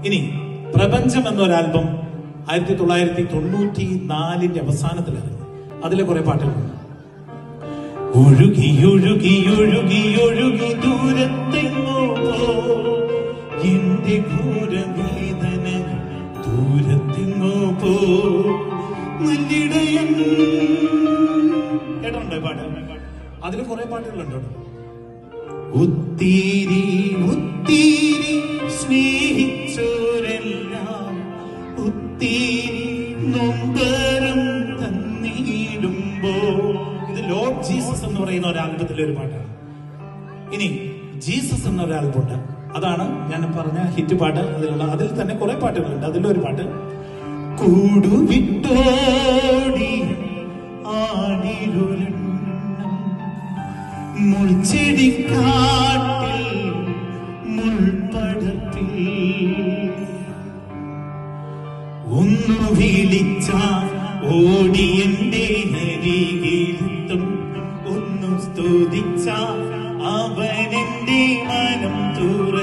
ഇനി പ്രപഞ്ചം എന്നൊരു ആൽബം 1994 അവസാനത്തിലിറങ്ങി. അതിലെ കുറെ പാട്ടുകളുണ്ട്. ഒഴുകി ഒഴുകി ഒഴുകി ഒഴുകി ദൂരത്തെങ്ങോ എന്റെ ഘോരവേദന ദൂരത്തെങ്ങോ പോ നല്ലിടയൻ. കേട്ടോ പാട്ട്? അതിൽ കുറെ പാട്ടുകളുണ്ട്. ഒത്തിരി ഒത്തിരി സ്നേഹിച്ചോരെല്ലാം ഒത്തിരി നൊമ്പരം തന്നിടുമ്പോ. ഇത് ലോർഡ് ജീസസ് എന്ന് പറയുന്ന ഒരു ആൽബത്തിലെ ഒരു പാട്ടാണ്. ഇനി ജീസസ് എന്നൊരു ആൽബമുണ്ട്. അതാണ് ഞാൻ പറഞ്ഞ ഹിറ്റ് പാട്ട്. അതിൽ തന്നെ കുറെ പാട്ടുകളുണ്ട്. അതിലൊരു പാട്ട് കൂടുവിട്ടോടി ആടിരുളെണ്ണം മുൾച്ചെടിക്കാട്ടിൽ മുൾപ്പടത്തിൽ ഒന്നു വിളിച്ച ഓടി എന്റെ അരികിലെത്തും, ഒന്നു സ്തുതിച്ച അവനെന്റെ മനം തുറ